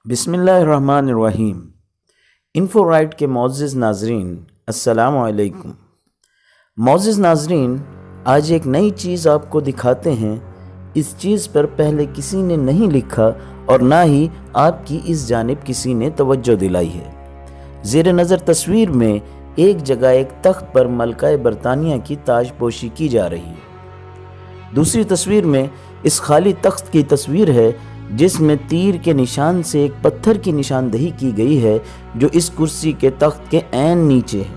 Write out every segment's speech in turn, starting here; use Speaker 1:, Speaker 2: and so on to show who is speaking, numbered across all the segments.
Speaker 1: بسم اللہ الرحمن الرحیم۔ انفو رائٹ کے معزز ناظرین السلام علیکم۔ معزز ناظرین، آج ایک نئی چیز آپ کو دکھاتے ہیں۔ اس چیز پر پہلے کسی نے نہیں لکھا اور نہ ہی آپ کی اس جانب کسی نے توجہ دلائی ہے۔ زیر نظر تصویر میں ایک جگہ ایک تخت پر ملکہ برطانیہ کی تاج پوشی کی جا رہی ہے۔ دوسری تصویر میں اس خالی تخت کی تصویر ہے جس میں تیر کے نشان سے ایک پتھر کی نشاندہی کی گئی ہے جو اس کرسی کے تخت کے عین نیچے ہے۔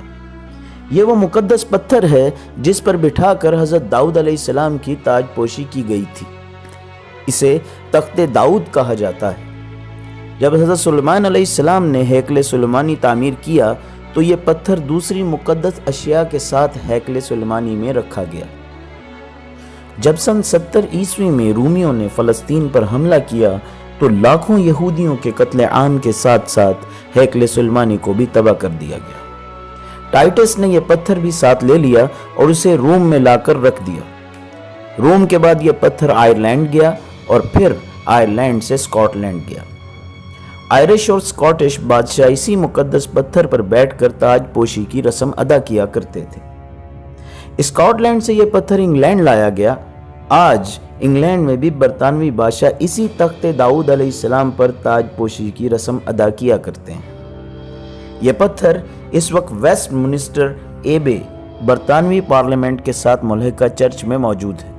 Speaker 1: یہ وہ مقدس پتھر ہے جس پر بٹھا کر حضرت داؤد علیہ السلام کی تاج پوشی کی گئی تھی۔ اسے تخت داؤد کہا جاتا ہے۔ جب حضرت سلیمان علیہ السلام نے ہیکل سلیمانی تعمیر کیا تو یہ پتھر دوسری مقدس اشیاء کے ساتھ ہیکل سلیمانی میں رکھا گیا۔ جب سن 70 عیسوی میں رومیوں نے فلسطین پر حملہ کیا تو لاکھوں یہودیوں کے قتل عام کے ساتھ ساتھ ہیکل سلیمانی کو بھی تباہ کر دیا گیا۔ ٹائٹس نے یہ پتھر بھی ساتھ لے لیا اور اسے روم میں لا کر رکھ دیا۔ روم کے بعد یہ پتھر آئرلینڈ گیا اور پھر آئرلینڈ سے اسکاٹ لینڈ گیا۔ آئرش اور اسکاٹش بادشاہ اسی مقدس پتھر پر بیٹھ کر تاج پوشی کی رسم ادا کیا کرتے تھے۔ اسکاٹ لینڈ سے یہ پتھر انگلینڈ لایا گیا۔ آج انگلینڈ میں بھی برطانوی بادشاہ اسی تخت داؤد علیہ السلام پر تاج پوشی کی رسم ادا کیا کرتے ہیں۔ یہ پتھر اس وقت ویسٹ منسٹر ایبے برطانوی پارلیمنٹ کے ساتھ ملحقہ چرچ میں موجود ہے۔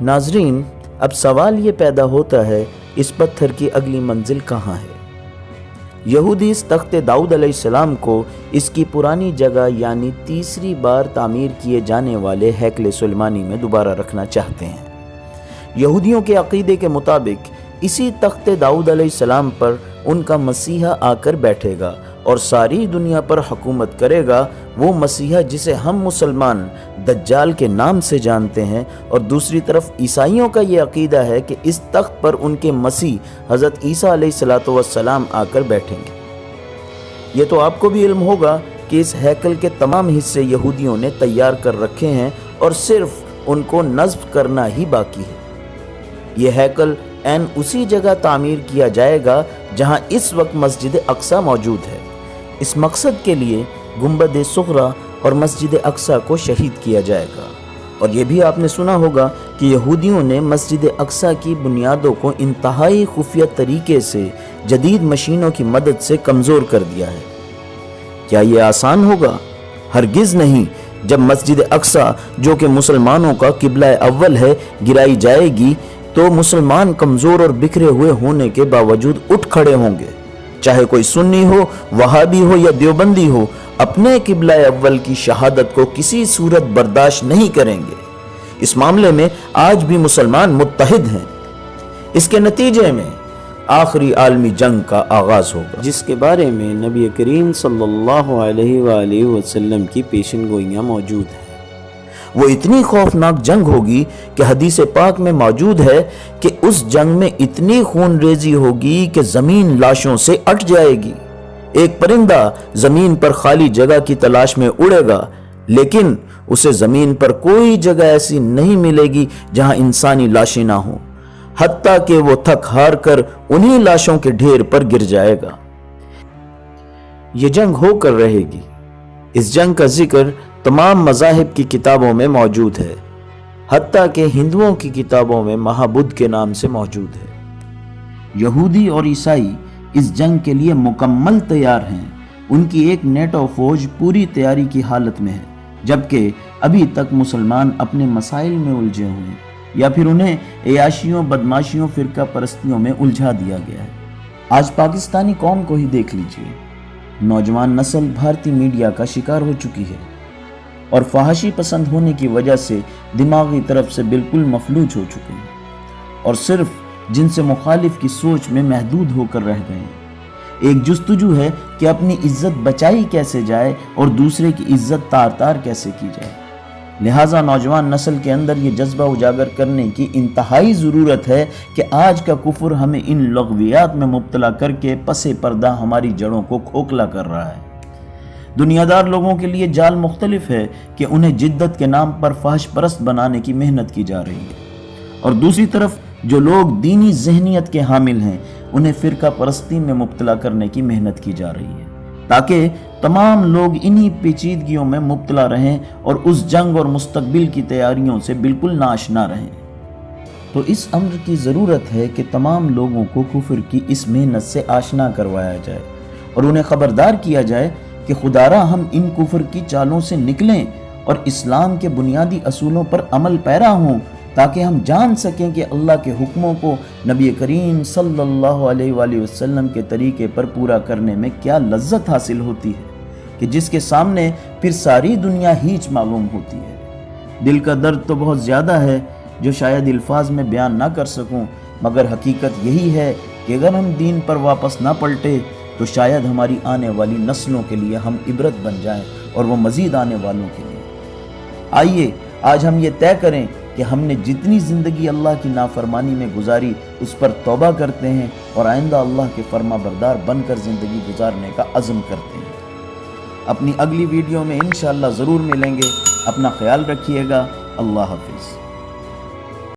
Speaker 1: ناظرین، اب سوال یہ پیدا ہوتا ہے اس پتھر کی اگلی منزل کہاں ہے؟ یہودی اس تخت داؤد علیہ السلام کو اس کی پرانی جگہ یعنی تیسری بار تعمیر کیے جانے والے ہیکل سلیمانی میں دوبارہ رکھنا چاہتے ہیں۔ یہودیوں کے عقیدے کے مطابق اسی تخت داؤد علیہ السلام پر ان کا مسیحا آ کر بیٹھے گا اور ساری دنیا پر حکومت کرے گا، وہ مسیحا جسے ہم مسلمان دجال کے نام سے جانتے ہیں۔ اور دوسری طرف عیسائیوں کا یہ عقیدہ ہے کہ اس تخت پر ان کے مسیح حضرت عیسیٰ علیہ السلام آ کر بیٹھیں گے۔ یہ تو آپ کو بھی علم ہوگا کہ اس ہیکل کے تمام حصے یہودیوں نے تیار کر رکھے ہیں اور صرف ان کو نصب کرنا ہی باقی ہے۔ یہ ہیکل عین اسی جگہ تعمیر کیا جائے گا جہاں اس وقت مسجد اقصی موجود ہے۔ اس مقصد کے لیے گنبد صغری اور مسجد اقصی کو شہید کیا جائے گا۔ اور یہ بھی آپ نے سنا ہوگا کہ یہودیوں نے مسجد اقصی کی بنیادوں کو انتہائی خفیہ طریقے سے جدید مشینوں کی مدد سے کمزور کر دیا ہے۔ کیا یہ آسان ہوگا؟ ہرگز نہیں۔ جب مسجد اقصی جو کہ مسلمانوں کا قبلہ اول ہے گرائی جائے گی تو مسلمان کمزور اور بکھرے ہوئے ہونے کے باوجود اٹھ کھڑے ہوں گے، چاہے کوئی سنی ہو، وہابی ہو یا دیوبندی ہو، اپنے قبلہ اول کی شہادت کو کسی صورت برداشت نہیں کریں گے۔ اس معاملے میں آج بھی مسلمان متحد ہیں۔ اس کے نتیجے میں آخری عالمی جنگ کا آغاز ہوگا، جس کے بارے میں نبی کریم صلی اللہ علیہ وآلہ وسلم کی پیشن گوئیاں موجود ہیں۔ وہ اتنی خوفناک جنگ ہوگی کہ حدیث پاک میں موجود ہے کہ اس جنگ میں اتنی خون ریزی ہوگی کہ زمین لاشوں سے اٹ جائے گی۔ ایک پرندہ زمین پر خالی جگہ کی تلاش میں اڑے گا لیکن اسے زمین پر کوئی جگہ ایسی نہیں ملے گی جہاں انسانی لاشیں نہ ہوں، حتیٰ کہ وہ تھک ہار کر انہی لاشوں کے ڈھیر پر گر جائے گا۔ یہ جنگ ہو کر رہے گی۔ اس جنگ کا ذکر تمام مذاہب کی کتابوں میں موجود ہے، حتیٰ کہ ہندوؤں کی کتابوں میں مہابدھ کے نام سے موجود ہے۔ یہودی اور عیسائی اس جنگ کے لیے مکمل تیار ہیں۔ ان کی ایک نیٹو فوج پوری تیاری کی حالت میں ہے، جبکہ ابھی تک مسلمان اپنے مسائل میں الجھے ہوئے ہیں یا پھر انہیں عیاشیوں، بدماشیوں، فرقہ پرستیوں میں الجھا دیا گیا ہے۔ آج پاکستانی قوم کو ہی دیکھ لیجئے۔ نوجوان نسل بھارتی میڈیا کا شکار ہو چکی ہے اور فحاشی پسند ہونے کی وجہ سے دماغی طرف سے بالکل مفلوج ہو چکے ہیں اور صرف جن سے مخالف کی سوچ میں محدود ہو کر رہ گئے ہیں۔ ایک جستجو ہے کہ اپنی عزت بچائی کیسے جائے اور دوسرے کی عزت تار تار کیسے کی جائے۔ لہٰذا نوجوان نسل کے اندر یہ جذبہ اجاگر کرنے کی انتہائی ضرورت ہے کہ آج کا کفر ہمیں ان لغویات میں مبتلا کر کے پس پردہ ہماری جڑوں کو کھوکھلا کر رہا ہے۔ دنیا دار لوگوں کے لیے جال مختلف ہے کہ انہیں جدت کے نام پر فحش پرست بنانے کی محنت کی جا رہی ہے، اور دوسری طرف جو لوگ دینی ذہنیت کے حامل ہیں انہیں فرقہ پرستی میں مبتلا کرنے کی محنت کی جا رہی ہے، تاکہ تمام لوگ انہی پیچیدگیوں میں مبتلا رہیں اور اس جنگ اور مستقبل کی تیاریوں سے بالکل ناآشنا رہیں۔ تو اس امر کی ضرورت ہے کہ تمام لوگوں کو کفر کی اس محنت سے آشنا کروایا جائے اور انہیں خبردار کیا جائے کہ خدارا ہم ان کفر کی چالوں سے نکلیں اور اسلام کے بنیادی اصولوں پر عمل پیرا ہوں، تاکہ ہم جان سکیں کہ اللہ کے حکموں کو نبی کریم صلی اللہ علیہ وآلہ وسلم کے طریقے پر پورا کرنے میں کیا لذت حاصل ہوتی ہے کہ جس کے سامنے پھر ساری دنیا ہیچ معلوم ہوتی ہے۔ دل کا درد تو بہت زیادہ ہے جو شاید الفاظ میں بیان نہ کر سکوں، مگر حقیقت یہی ہے کہ اگر ہم دین پر واپس نہ پلٹے تو شاید ہماری آنے والی نسلوں کے لیے ہم عبرت بن جائیں اور وہ مزید آنے والوں کے لیے۔ آئیے آج ہم یہ طے کریں کہ ہم نے جتنی زندگی اللہ کی نافرمانی میں گزاری اس پر توبہ کرتے ہیں اور آئندہ اللہ کے فرما بردار بن کر زندگی گزارنے کا عزم کرتے ہیں۔ اپنی اگلی ویڈیو میں انشاءاللہ ضرور ملیں گے۔ اپنا خیال رکھیے گا۔ اللہ حافظ۔